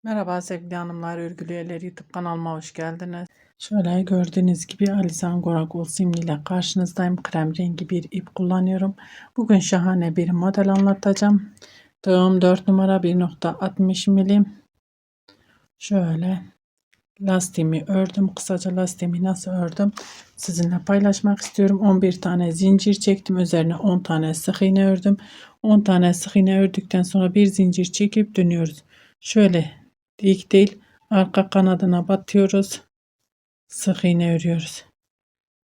Merhaba sevgili hanımlar, örgülü eller YouTube kanalıma hoş geldiniz. Şöyle gördüğünüz gibi Alisan Goragol simliyle karşınızdayım. Krem rengi bir ip kullanıyorum. Bugün şahane bir model anlatacağım. Tığım 4 numara 1,60 milim. Şöyle lastiğimi ördüm. Kısaca lastiğimi nasıl ördüm sizinle paylaşmak istiyorum. 11 tane zincir çektim. Üzerine 10 tane sık iğne ördüm. 10 tane sık iğne ördükten sonra bir zincir çekip dönüyoruz. Şöyle dik değil, arka kanadına batıyoruz. Sık iğne örüyoruz.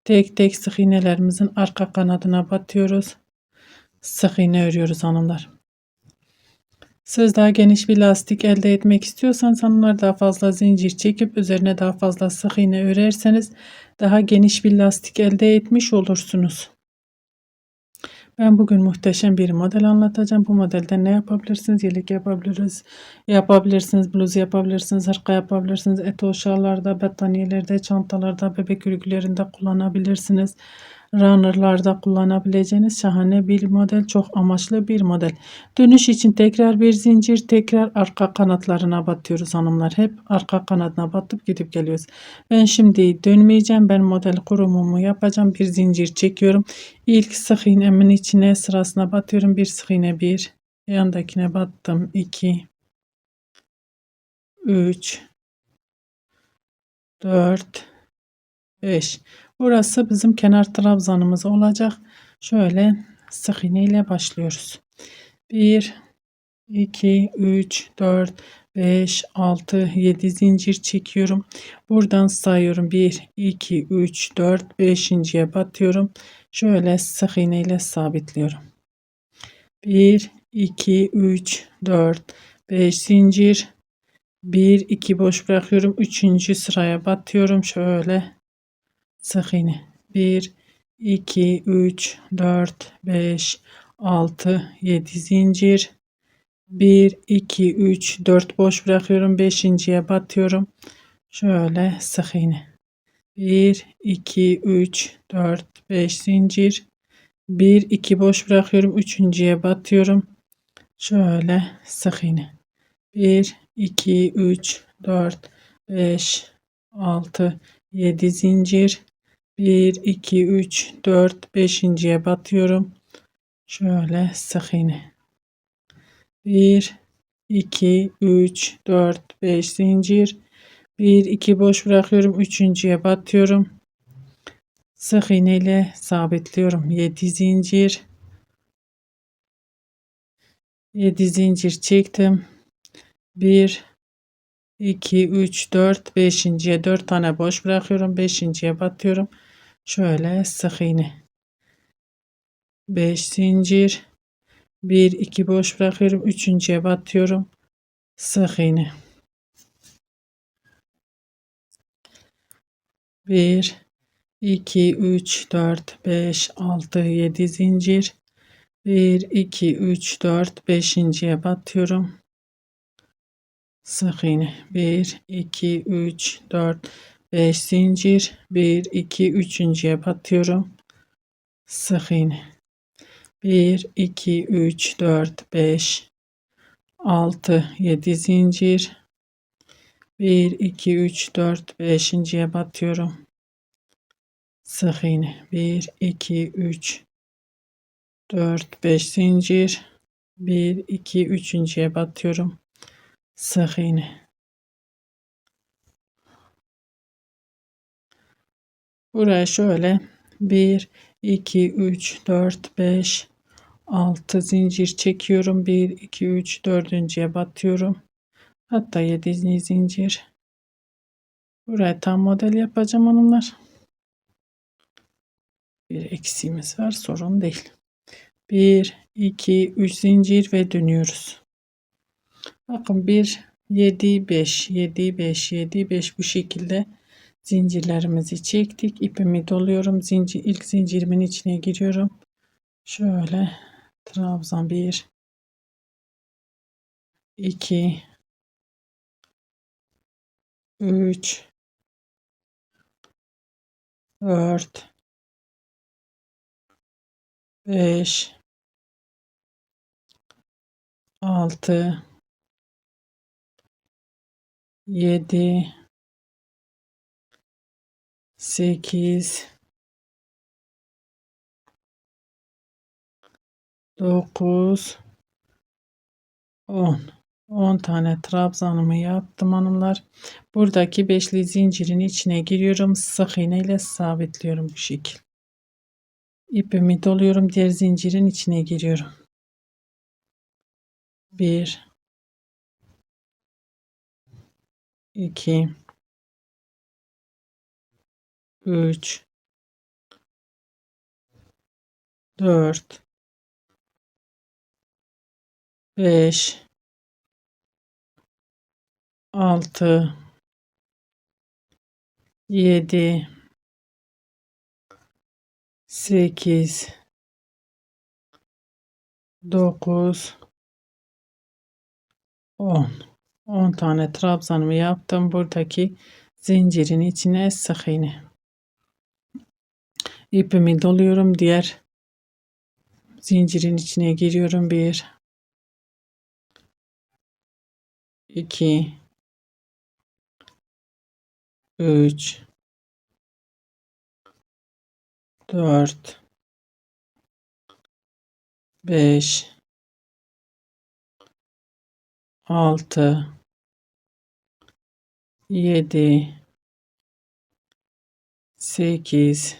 Tek tek sık iğnelerimizin arka kanadına batıyoruz. Sık iğne örüyoruz hanımlar. Siz daha geniş bir lastik elde etmek istiyorsanız hanımlar, daha fazla zincir çekip üzerine daha fazla sık iğne örerseniz daha geniş bir lastik elde etmiş olursunuz. Ben bugün muhteşem bir model anlatacağım. Bu modelde ne yapabilirsiniz? Yelek yapabilirsiniz, bluz yapabilirsiniz, hırka yapabilirsiniz. Eto şallarda, battaniyelerde, çantalarda, bebek örgülerinde kullanabilirsiniz. Runner'larda kullanabileceğiniz şahane bir model, çok amaçlı bir model. Dönüş için tekrar bir zincir, tekrar arka kanatlarına batıyoruz hanımlar. Hep arka kanadına batıp gidip geliyoruz. Ben şimdi dönmeyeceğim. Ben model kurumumu yapacağım. Bir zincir çekiyorum. İlk sık iğnemin içine sırasına batıyorum. Bir sık iğne, bir yandakine battım, 2 3 4 5. Burası bizim kenar trabzanımız olacak. Şöyle sık iğne ile başlıyoruz. 1 2 3 4 5 6 7 zincir çekiyorum. Buradan sayıyorum. 1 2 3 4 5.'ye batıyorum. Şöyle sık iğne ile sabitliyorum. 1 2 3 4 5 zincir, 1 2 boş bırakıyorum. 3. sıraya batıyorum. Şöyle sık iğne. 1 2 3 4 5 6 7 zincir, 1 2 3 4 boş bırakıyorum. 5.'ye batıyorum. Şöyle sık iğne. 1 2 3 4 5 zincir, 1 2 boş bırakıyorum. 3.'ye batıyorum. Şöyle sık iğne. 1 2 3 4 5 6 7 zincir, 1 2 3 4 5.'ye batıyorum. Şöyle sık iğne. 1 2 3 4 5 zincir, 1 2 boş bırakıyorum. 3.'ye batıyorum. Sık iğne ile sabitliyorum. 7 zincir, 7 zincir çektim. 1 2 3 4 5.'ye 4 tane boş bırakıyorum. 5.'ye batıyorum. Şöyle sık iğne. 5 zincir, 1 2 boş bırakıyorum. 3.'ye batıyorum. Sık iğne. 1 2 3 4 5 6 7 zincir, 1 2 3 4 5.'ye batıyorum. Sık iğne. 1 2 3 4 5 zincir, 1 2 3.'ye batıyorum. Sık iğne. 1 2 3 4 5 6 7 zincir, 1 2 3 4 5.'ye batıyorum. Sık iğne. 1 2 3 4 5 zincir, 1 2 3.'ye batıyorum. Sık iğne. Buraya şöyle 1 2 3 4 5 6 zincir çekiyorum. 1 2 3 4.'ye batıyorum. Hatta 7 zincir. Buraya tam model yapacağım hanımlar. Bir eksiğimiz var, sorun değil. 1 2 3 zincir ve dönüyoruz. Bakın 1 7 5 7 5 7 5 bu şekilde zincirlerimizi çektik. İpimi doluyorum. Zincir, ilk zincirimin içine giriyorum. Şöyle trabzan 1 2 3 4 5 6 7, 8, 9, 10. 10 tane trabzanımı yaptım hanımlar. Buradaki beşli zincirin içine giriyorum. Sık iğne ile sabitliyorum bu şekil. İpimi doluyorum. Diğer zincirin içine giriyorum. 1, 2, 3, 4, 5, 6, 7, 8, 9, 10. 10 tane trabzanımı yaptım. Buradaki zincirin içine sık iğne. İpimi doluyorum. Diğer zincirin içine giriyorum. 1, 2, 3, 4, 5, 6, 7, 8,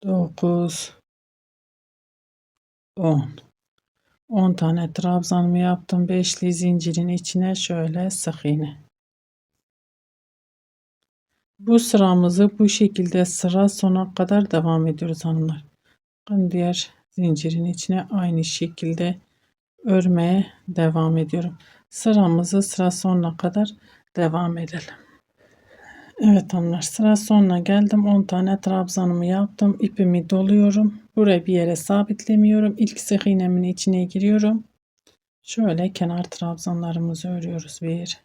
9, 10. 10 tane trabzanımı yaptım. Beşli zincirin içine şöyle sık iğne. Bu sıramızı bu şekilde sıra sona kadar devam ediyoruz hanımlar. Diğer zincirin içine aynı şekilde örmeye devam ediyorum. Sıramızı sıra sonuna kadar devam edelim. Evet hanımlar, sıra sonuna geldim. 10 tane trabzanımı yaptım. İpimi doluyorum. Buraya bir yere sabitlemiyorum. İlk sık iğnemin içine giriyorum. Şöyle kenar trabzanlarımızı örüyoruz. 1,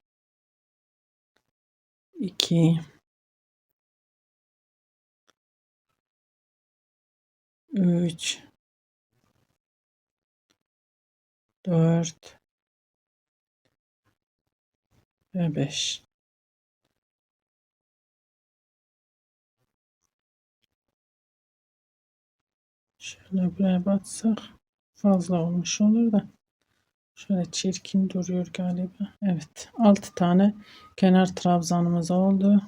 2, 3, 4 ve 5. Şöyle buraya batsak fazla olmuş olur da. Şöyle çirkin duruyor galiba. Evet. 6 tane kenar trabzanımız oldu.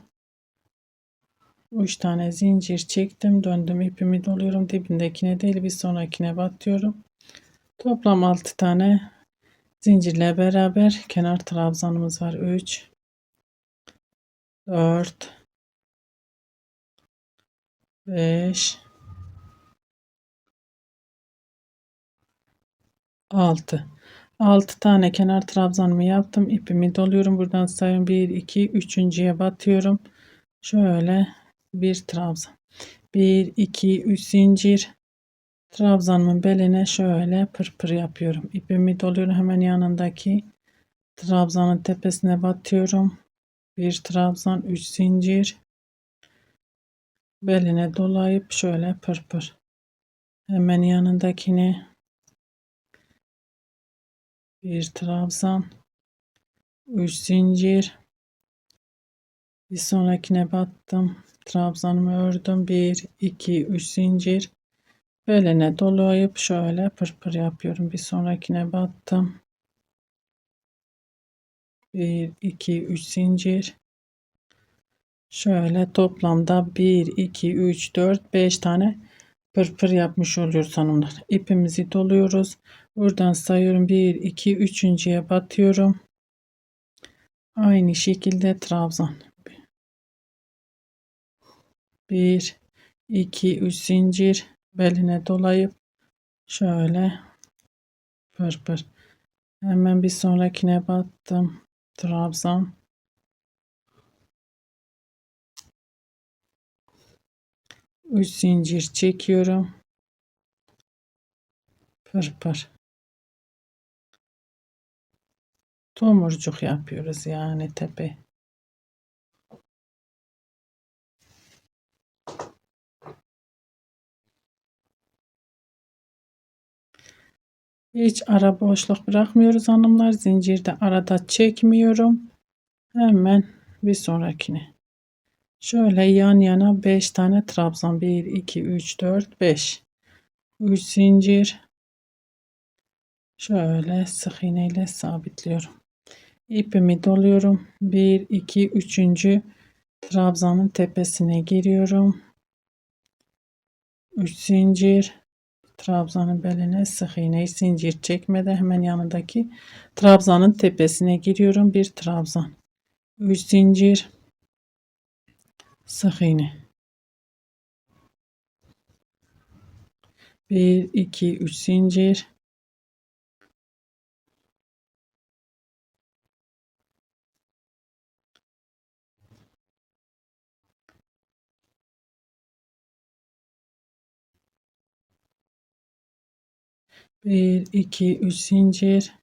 3 tane zincir çektim. Döndüm. İpimi doluyorum. Dibindekine değil bir sonrakine batıyorum. Toplam 6 tane zincirle beraber kenar trabzanımız var. 3, 4, 5, 6. 6 tane kenar trabzanımı yaptım. İpimi doluyorum. Buradan sayıyorum. 1, 2, 3.'ye batıyorum. Şöyle bir trabzan. 1, 2, 3 zincir. Trabzanımın beline şöyle pırpır yapıyorum. İpimi doluyorum. Hemen yanındaki trabzanın tepesine batıyorum. Bir trabzan, 3 zincir. Beline dolayıp şöyle pırpır. Hemen yanındakine bir trabzan, 3 zincir. Bir sonrakine battım. Trabzanımı ördüm. 1, 2, 3 zincir. Beline dolayıp şöyle pırpır yapıyorum. Bir sonrakine battım. 1, 2, 3 zincir. Şöyle toplamda 1, 2, 3, 4, 5 tane pırpır yapmış oluyoruz hanımlar. İpimizi doluyoruz. Buradan sayıyorum. 1, 2, 3.'ye batıyorum. Aynı şekilde trabzan. 1, 2, 3 zincir. Beline dolayıp şöyle pırpır. Hemen bir sonrakine battım. Trabzan. 3 zincir çekiyorum. Pırpır. Tomurcuk yapıyoruz yani tepe. Hiç ara boşluk bırakmıyoruz hanımlar. Zincirde arada çekmiyorum. Hemen bir sonrakine. Şöyle yan yana 5 tane trabzan. 1, 2, 3, 4, 5. 3 zincir. Şöyle sık iğne ile sabitliyorum. İpimi doluyorum. 1, 2, 3. Trabzanın tepesine giriyorum. 3 zincir. Trabzanın beline sık iğne, zincir çekmeden hemen yanındaki trabzanın tepesine giriyorum. Bir trabzan. 3 zincir. Sık iğne. 1, 2, 3 zincir. 1, 2, 3 zincir.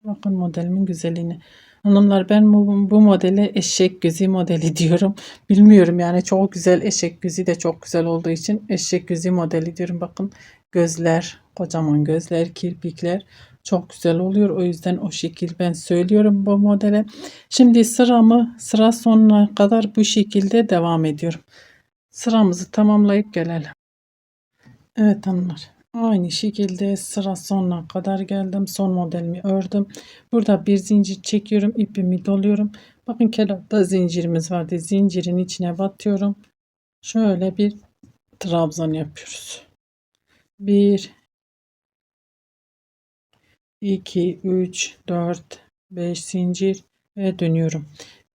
Bakın modelimin güzelliğini. Hanımlar ben bu modele eşek gözü modeli diyorum. Bilmiyorum yani çok güzel, eşek gözü de çok güzel olduğu için eşek gözü modeli diyorum. Bakın gözler, kocaman gözler, kirpikler çok güzel oluyor. O yüzden o şekil ben söylüyorum bu modele. Şimdi sıra sonuna kadar bu şekilde devam ediyorum. Sıramızı tamamlayıp gelelim. Evet hanımlar. Aynı şekilde sıra sonuna kadar geldim. Son modelimi ördüm. Burada bir zincir çekiyorum. İpimi doluyorum. Bakın kenarda zincirimiz vardı. Zincirin içine batıyorum. Şöyle bir trabzan yapıyoruz. 1, 2, 3, 4, 5 zincir ve dönüyorum.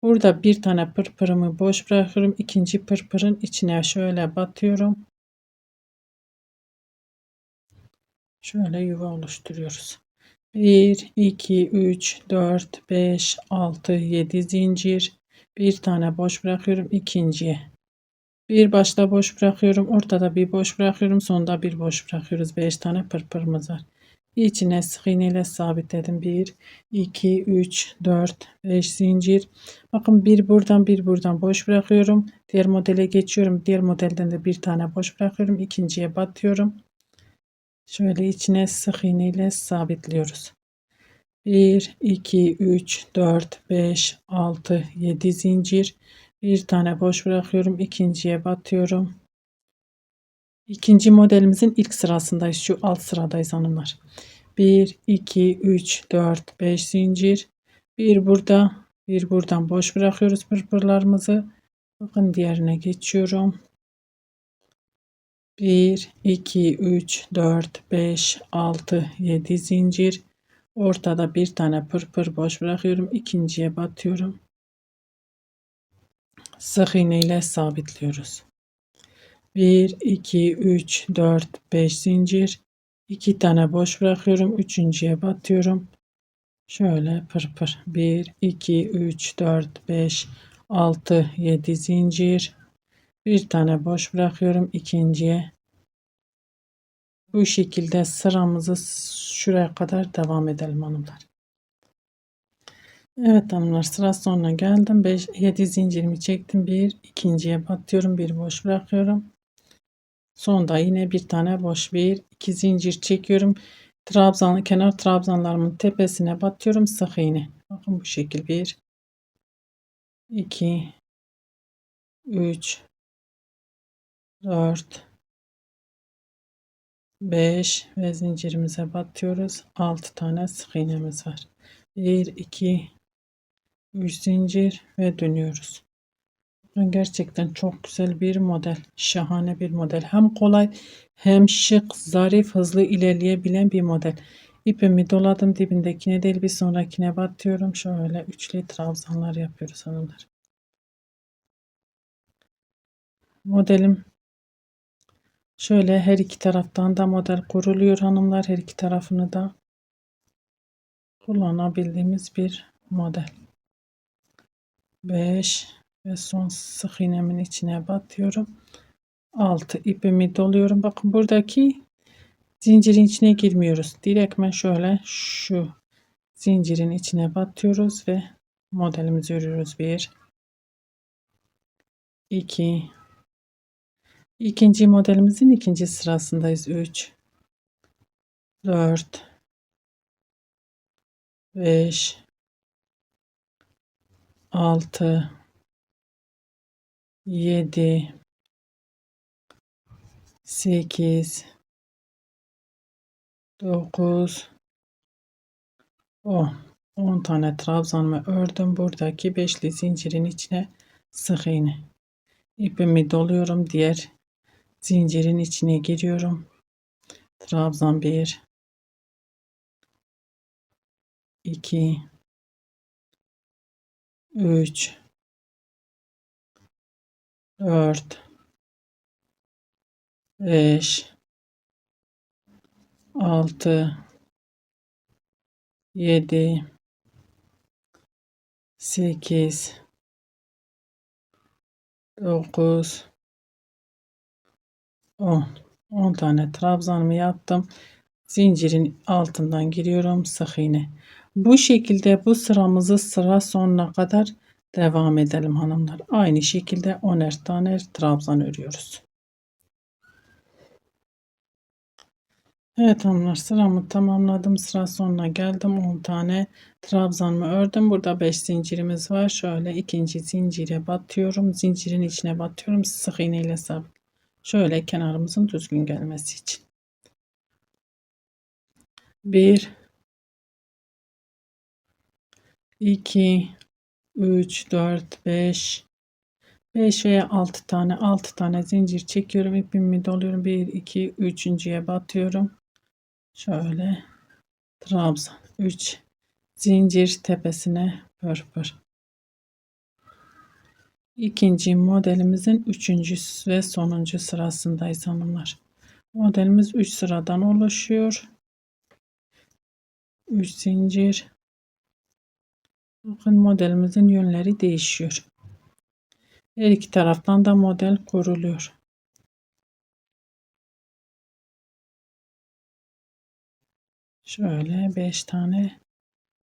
Burada bir tane pırpırımı boş bırakıyorum. İkinci pırpırın içine şöyle batıyorum. Şöyle yuva oluşturuyoruz. 1, 2, 3, 4, 5, 6, 7 zincir. Bir tane boş bırakıyorum ikinciye. Bir başta boş bırakıyorum. Ortada bir boş bırakıyorum. Sonda bir boş bırakıyoruz. 5 tane pırpırımız var. İçine sık iğne ile sabitledim. 1, 2, 3, 4, 5 zincir. Bakın bir buradan boş bırakıyorum. Diğer modele geçiyorum. Diğer modelden de bir tane boş bırakıyorum. İkinciye batıyorum. Şöyle içine sık iğne ile sabitliyoruz. 1, 2, 3, 4, 5, 6, 7 zincir. Bir tane boş bırakıyorum. İkinciye batıyorum. İkinci modelimizin ilk sırasındayız. Şu alt sıradayız hanımlar. 1, 2, 3, 4, 5 zincir. Bir burada, bir buradan boş bırakıyoruz pırpırlarımızı. Bakın diğerine geçiyorum. 1, 2, 3, 4, 5, 6, 7 zincir. Ortada bir tane pırpır boş bırakıyorum. İkinciye batıyorum. Sık iğne ile sabitliyoruz. 1, 2, 3, 4, 5 zincir. 2 tane boş bırakıyorum. Üçüncüye batıyorum. Şöyle pırpır. 1, 2, 3, 4, 5, 6, 7 zincir. Bir tane boş bırakıyorum. İkinciye. Bu şekilde sıramızı şuraya kadar devam edelim hanımlar. Evet hanımlar sıra sonuna geldim. 5, 7 zincirimi çektim. Bir ikinciye batıyorum. Bir boş bırakıyorum. Sonda yine bir tane boş. Bir iki zincir çekiyorum. Kenar trabzanlarımın tepesine batıyorum. Sık iğne. Bakın bu şekil. 1, 2, 3, 4, 5 ve zincirimize batıyoruz. 6 tane sık iğnemiz var. 1, 2, 3 zincir ve dönüyoruz. Gerçekten çok güzel bir model. Şahane bir model. Hem kolay hem şık, zarif, hızlı ilerleyebilen bir model. İpimi doladım. Dibindekine değil bir sonrakine batıyorum. Şöyle üçlü trabzanlar yapıyoruz hanımlar. Modelim şöyle her iki taraftan da model kuruluyor hanımlar. Her iki tarafını da kullanabildiğimiz bir model. 5 ve son sık iğnemin içine batıyorum. 6 ipimi doluyorum. Bakın buradaki zincirin içine girmiyoruz. Direktmen şöyle şu zincirin içine batıyoruz ve modelimizi örüyoruz. 1, 2, ikinci modelimizin ikinci sırasındayız. 3, 4, 5, 6, 7, 8, 9, 10. 10 tane trabzanımı ördüm. Buradaki beşli zincirin içine sık iğne. İpimi doluyorum. Diğer zincirin içine giriyorum. Trabzan 1, 2, 3, 4, 5, 6, 7, 8, 9, 10. 10 tane trabzanımı yaptım. Zincirin altından giriyorum, sık iğne. Bu şekilde bu sıramızı sıra sonuna kadar devam edelim hanımlar. Aynı şekilde 10'er tane trabzan örüyoruz. Evet hanımlar, sıramı tamamladım. Sıra sonuna geldim. 10 tane trabzanımı ördüm. Burada 5 zincirimiz var. Şöyle ikinci zincire batıyorum. Zincirin içine batıyorum. Sık iğne ile sabit. Şöyle kenarımızın düzgün gelmesi için. 1, 2, 3, 4, 5, 5 veya 6 tane zincir çekiyorum. İpimi doluyorum. 1, 2, üçüncüye batıyorum. Şöyle trabzan 3 zincir tepesine pörpür. İkinci modelimizin 3. ve sonuncu sırasındayız hanımlar. Modelimiz 3 sıradan oluşuyor. 3 zincir. Bakın modelimizin yönleri değişiyor. Her iki taraftan da model kuruluyor. Şöyle 5 tane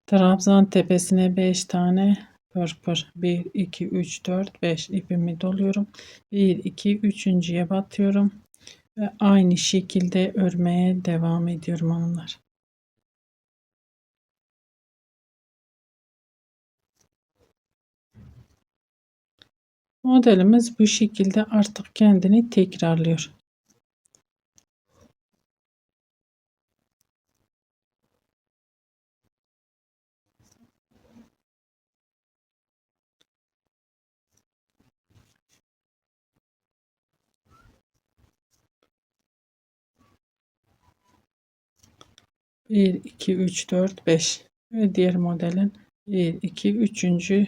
trabzan tepesine 5 tane pırpır. 1, 2, 3, 4, 5 ipimi doluyorum. 1, 2, üçüncüye batıyorum. Ve aynı şekilde örmeye devam ediyorum hanımlar. Modelimiz bu şekilde artık kendini tekrarlıyor. Bir, iki, üç, dört, beş ve diğer modelin 1, 2, üçüncü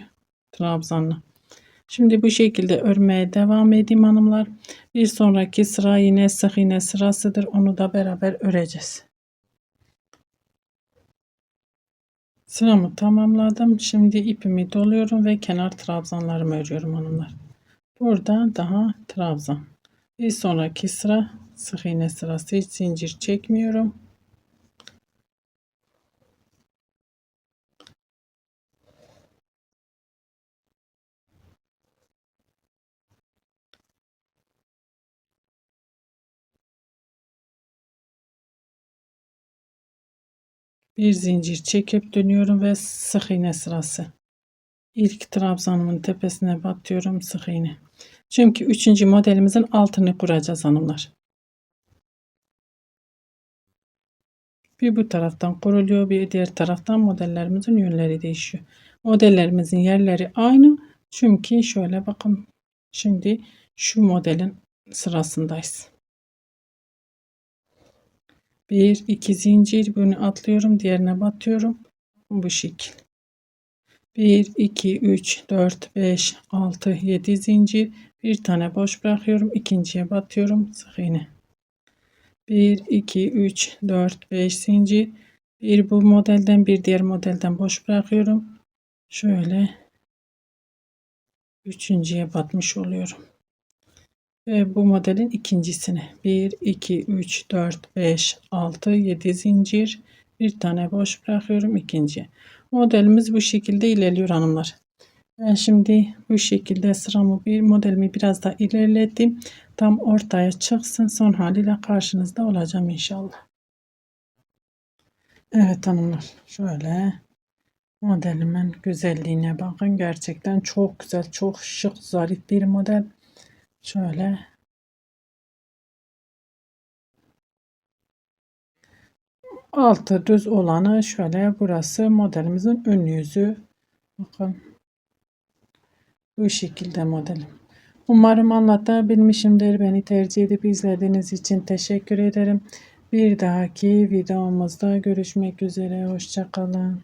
trabzanı. Şimdi bu şekilde örmeye devam edeyim hanımlar. Bir sonraki sıra yine sık iğne sırasıdır. Onu da beraber öreceğiz. Sıramı tamamladım. Şimdi ipimi doluyorum ve kenar trabzanlarımı örüyorum hanımlar. Burada daha trabzan. Bir sonraki sıra sık iğne sırası. Hiç zincir çekmiyorum. Bir zincir çekip dönüyorum ve sık iğne sırası. İlk trabzanımın tepesine batıyorum, sık iğne. Çünkü 3. modelimizin altını kuracağız hanımlar. Bir bu taraftan kuruluyor, bir diğer taraftan modellerimizin yönleri değişiyor. Modellerimizin yerleri aynı. Çünkü şöyle bakın. Şimdi şu modelin sırasındayız. Bir, iki zincir, bunu atlıyorum, diğerine batıyorum. Bu şekil. 1, 2, 3, 4, 5, 6, 7 zincir. Bir tane boş bırakıyorum. İkinciye batıyorum. Sık iğne. 1, 2, 3, 4, 5 zincir. Bir bu modelden bir diğer modelden boş bırakıyorum. Şöyle üçüncüye batmış oluyorum. Ve bu modelin ikincisine 1, 2, 3, 4, 5, 6, 7 zincir. Bir tane boş bırakıyorum ikinciye. Modelimiz bu şekilde ilerliyor hanımlar. Ben şimdi bu şekilde modelimi biraz da ilerlettim. Tam ortaya çıksın. Son haliyle karşınızda olacağım inşallah. Evet hanımlar, şöyle modelimin güzelliğine bakın. Gerçekten çok güzel, çok şık, zarif bir model. Şöyle altı düz olanı, şöyle burası modelimizin ön yüzü. Bakın bu şekilde modelim. Umarım anlatabilmişimdir. Beni tercih edip izlediğiniz için teşekkür ederim. Bir dahaki videomuzda görüşmek üzere. Hoşça kalın.